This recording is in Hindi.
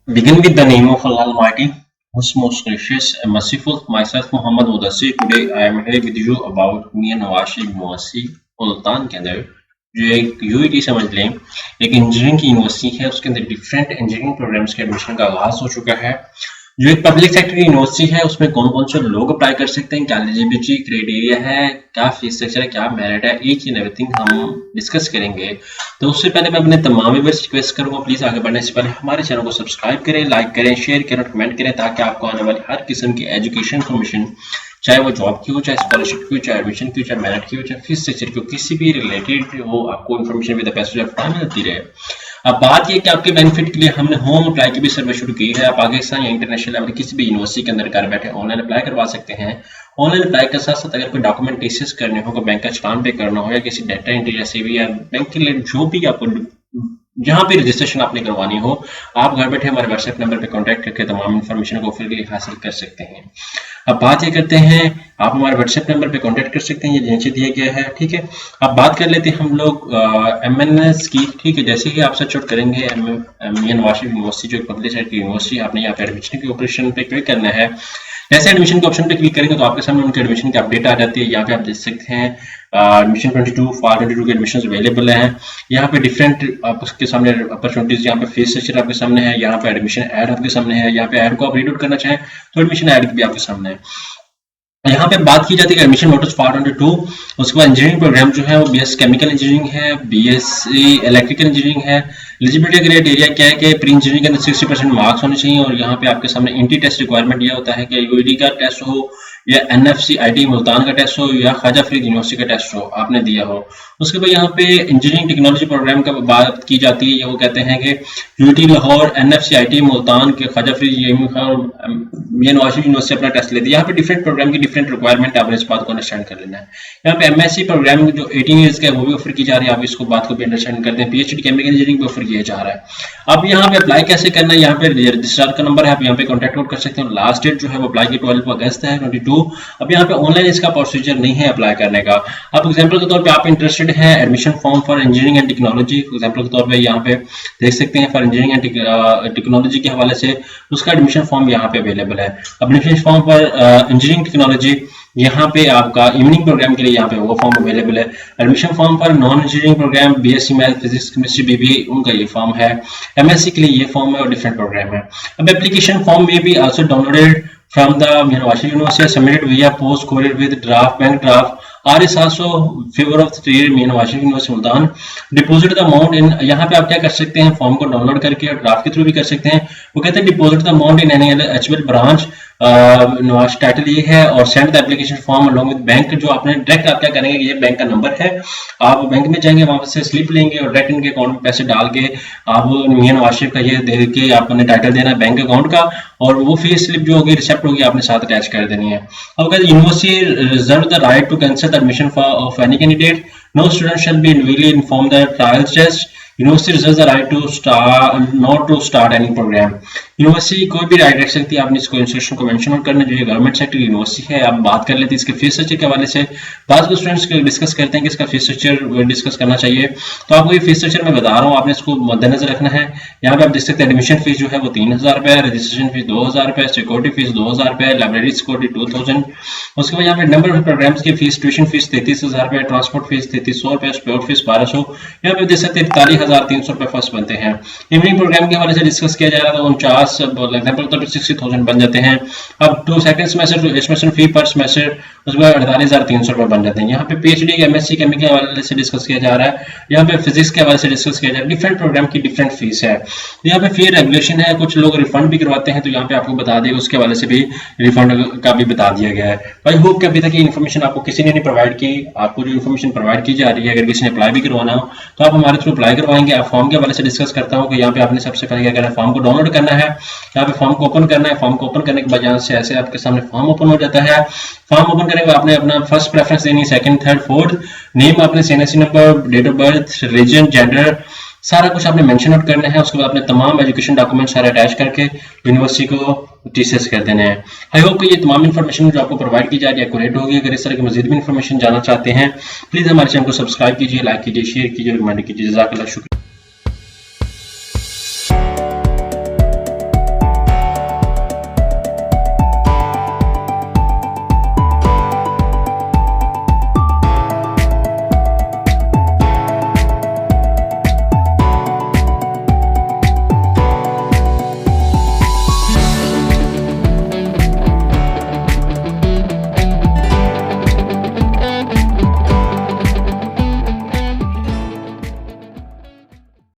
Begin with the name of Allah Almighty, who's most gracious and merciful. Myself, Muhammad Mudassir. Today, I am here with you about Mian Nawaz Sharif university Multan के अंदर जो एक यूईटी समझ लें, एक इंजीनियरिंग की यूनिवर्सिटी है। उसके अंदर डिफरेंट इंजीनियरिंग प्रोग्राम्स के एडमिशन का आगाज हो चुका है। जो एक पब्लिक सेक्टर की यूनिवर्सिटी है, उसमें कौन कौन से लोग अप्लाई कर सकते हैं, क्या एलिजिबिलिटी क्राइटेरिया है, क्या फीस स्ट्रक्चर है, क्या मेरिट है, ईच एंड एवरीथिंग हम डिस्कस करेंगे। तो उससे पहले मैं अपने तमाम व्यूअर्स रिक्वेस्ट करूंगा, प्लीज आगे बढ़ने से पहले हमारे चैनल को सब्सक्राइब करें, लाइक करें, शेयर करें, कमेंट करें, ताकि आपको आने वाली हर किस्म की एजुकेशन इन्फॉर्मेशन, चाहे वो जॉब की हो, चाहे स्कॉलरशिप की हो, चाहे एडमिशन की हो, चाहे मेरिट की हो, चाहे फीस स्ट्रक्चर की हो, किसी भी रिलेटेड हो, आपको information with the passage of time मिलती रहे। अब बात यह कि आपके बेनिफिट के लिए हमने होम अप्लाई की भी सर्विस शुरू की है। आप पाकिस्तान या इंटरनेशनल लेवल किसी भी यूनिवर्सिटी के अंदर घर बैठे ऑनलाइन अप्लाई करवा सकते हैं। ऑनलाइन अप्लाई के साथ साथ अगर कोई डॉक्यूमेंटेशन करने हो, बैंक का चालान पे करना हो, या किसी डाटा एंट्री या सीवी या बैंक के लिए जो भी आपको जहां भी रजिस्ट्रेशन आपने करवानी हो, आप घर बैठे हमारे व्हाट्सएप नंबर पे कांटेक्ट करके तमाम इन्फॉर्मेशन को फ्रीली हासिल कर सकते हैं। अब बात ये करते हैं, आप हमारे व्हाट्सएप नंबर पे कांटेक्ट कर सकते हैं, ये नीचे दिया गया है, ठीक है। अब बात कर लेते हैं हम लोग एमएनएस की, ठीक है। जैसे ही आप सर्च आउट करेंगे मियां नवाज शरीफ यूनिवर्सिटी, जो पब्लिक सेक्टर की यूनिवर्सिटी, आपने यहाँ पे एडमिशन के ऑपरेशन पे क्लिक करना है। जैसे एडमिशन के ऑप्शन पे क्लिक करेंगे तो आपके सामने उनके एडमिशन की अपडेट आ जाती है। यहाँ पे आप देख सकते हैं एडमिशन 22 फॉर 22 के एडमिशन अवेलेबल हैं। यहाँ पे डिफरेंट आपके सामने अपॉर्चुनिटीज, यहाँ पे फीस स्ट्रक्चर आपके सामने है, यहाँ पे एडमिशन ऐड आपके सामने है। यहाँ पे ऐड को आप रीड आउट करना चाहें तो एडमिशन ऐड भी आपके सामने है। यहाँ पे बात की जाती है एडमिशन नोटिस पार्ट 22। उसके बाद इंजीनियरिंग प्रोग्राम जो है वो बीएस केमिकल इंजीनियरिंग है, बीएससी इलेक्ट्रिकल इंजीनियरिंग है। एलिजिबिलिटी क्राइटेरिया क्या है कि प्री इंजीनियरिंग के अंदर 60% मार्क्स होने चाहिए, और यहाँ पे आपके सामने इंटी टेस्ट रिक्वायरमेंट यह होता है कि यूईटी का टेस्ट हो, या एनएफसी आईटी मुल्तान का टेस्ट हो, या ख्वाजा फरीद यूनिवर्सिटी का टेस्ट हो, आपने दिया हो। उसके बाद यहाँ पे इंजीनियरिंग टेक्नोलॉजी प्रोग्राम का बात की जाती है। वो कहते हैं कि UT Lahore, NFC IT Multan के ख्वाजा फरीद मियां नवाज शरीफ यूनिवर्सिटी अपना टेस्ट लेती है। यहाँ पे डिफरेंट प्रोग्राम की डिफरेंट रिक्वायरमेंट है, आपने इस बात को अंडरस्टैंड कर लेना है। यहाँ पे एमएससी प्रोग्राम जो 18 ईयर्स का है वो भी ऑफर की जा रही है, आप इसको बात को भी अंडरस्टैंड करते हैं। पीएचडी केमिकल इंजीनियरिंग भी ऑफर किया जा रहा है। अब यहाँ पे अप्लाई कैसे करना है, यहाँ पे रजिस्ट्रार का नंबर है, आप यहाँ पे कॉन्टैक्ट आउट कर सकते हैं। लास्ट डेट जो है वो अप्लाई की 12 अगस्त है 22। अब यहाँ पे ऑनलाइन इसका प्रोसीजर नहीं है अप्लाई करने का। अब एग्जाम्पल के तौर पे आप इंटरेस्टेड हैं admission form for engineering and technology, example के तौर पे यहाँ पे देख सकते हैं फॉर इंजीनियरिंग एंड टेक्नोलॉजी के हवाले से उसका एडमिशन फॉर्म यहाँ पे अवेलेबल है। Admission form for engineering technology, यहाँ पे आपका इवनिंग प्रोग्राम के लिए यहाँ पे वो फॉर्म अवेलेबल है। Admission form for non engineering program BSc math physics chemistry BBA, उनका ये फॉर्म है। एमएससी के लिए ये फॉर्म है और डिफरेंट प्रोग्राम है। अब एप्लीकेशन फॉर्म में भी also downloaded from the University submitted via post courier with draft bank draft or is also favor of the University Multan. Deposit the amount in, यहाँ पे आप क्या कर सकते हैं, फॉर्म को डाउनलोड करके और ड्राफ्ट के थ्रू भी कर सकते हैं। वो कहते हैं deposit the amount in any HBL branch, Nawaz title ये है, और send the application form along with bank. जो आपने डायरेक्ट आप क्या करेंगे, ये बैंक का नंबर है, आप बैंक में जाएंगे, वहां से स्लिप लेंगे और डायरेक्ट इनके अकाउंट में पैसे डाल के आप मियां नवाज शरीफ का ये दे के आपने टाइटल देना है बैंक अकाउंट का, और वो फीस स्लिप जो होगी, रिसिप्ट होगी, आपने साथ अटैच कर देनी है। अब कहते हैं university reserve the right to cancel the admission of any candidate, no student shall be individually inform the trial test, university reserve the right to start not to start any program. University कोई भी राइट रख सकती है, आपने इसको इंस्ट्रक्शन को मेंशन आउट करना, जो ये गवर्नमेंट सेक्टर यूनिवर्सिटी है। आप बात कर लेते हैं इसके फीस स्ट्रक्चर के हवाले से। बाद में स्टूडेंट्स डिस्कस करते हैं कि इसका फीस स्ट्रक्चर डिस्कस करना चाहिए, तो आपको ये फीस स्ट्रक्चर मैं बता रहा हूँ, आपने इसको मद्देनजर रखना है। यहाँ पे आप देख सकते हैं एडमिशन फीस जो है वो 3000 रुपए है, रजिस्ट्रेशन फीस 2000 रुपए, सिक्योरिटी फीस 2000 रुपए, लाइब्रेरी सिक्योरिटी 2000। उसके बाद यहाँ पे नंबर ऑफ प्रोग्राम्स की फीस, ट्यूशन फीस 33000 रुपए, ट्रांसपोर्ट फीस 3300 रुपए, स्पोर्ट फीस 1200। यहाँ पे देख सकते हैं 41300 रुपए फर्स्ट बनते हैं। इवनिंग प्रोग्राम के हवाले से डिस्कस किया जा रहा था, 49 एग्जाम्पल 60,000 बन जाते हैं। अब 2 सेकंड सेमेस्टर फी पर सेमेस्टर उसके बाद 48,300 रुपए बन जाते हैं। यहाँ पे पीएचडी एमएससी केमिकल के हवाले से डिस्कस किया जा रहा है, यहाँ पे फिजिक्स के हवाले से डिस्कस किया जा रहा है। डिफरेंट प्रोग्राम की डिफरेंट फीस है। यहाँ पे फी रेगुलेशन है, कुछ लोग रिफंड भी करवाते हैं, तो यहाँ पे आपको बता दें उसके हवाले से भी रिफंड का भी बता दिया गया है। आई होप कि अभी तक ये इन्फॉर्मेशन आपको किसी ने नहीं प्रोवाइड की। आपको जो इन्फॉर्मेशन प्रोवाइड की जा रही है, अगर किसी ने अप्लाई भी करवाना हो तो आप हमारे थ्रू अप्लाई करवाएंगे। आप फॉर्म के हवाले से डिस्कस करता हूँ कि यहाँ पे आपने सबसे पहले क्या करना है, फॉर्म को डाउनलोड करना है, यहाँ पे फॉर्म को ओपन करना है। फॉर्म को ओपन करने के बाद यहाँ से ऐसे आपके सामने फॉर्म ओपन हो जाता है। फॉर्म ओपन करने के बाद आपने अपना फर्स्ट प्रेफरेंस देनी है, सेकंड, थर्ड, फोर्थ, नेम आपने CNSC number, date of birth, region, gender, सारा कुछ आपने मेंशन आउट करना है। उसके बाद आपने तमाम एजुकेशन डॉक्यूमेंट सारे अटैच करके यूनिवर्सिटी को टीसीएस कर देने हैं। आई होप कि ये तमाम इन्फॉर्मेशन जो आपको प्रोवाइड की जा रही है एक्यूरेट होगी। अगर इस तरह की मजीद भी इन्फॉर्मेशन जानना चाहते हैं, प्लीज हमारे चैनल को सब्सक्राइब कीजिए, लाइक कीजिए, शेयर कीजिए, रिकमेंड कीजिए। जज़ाकल्लाह, शुक्रिया।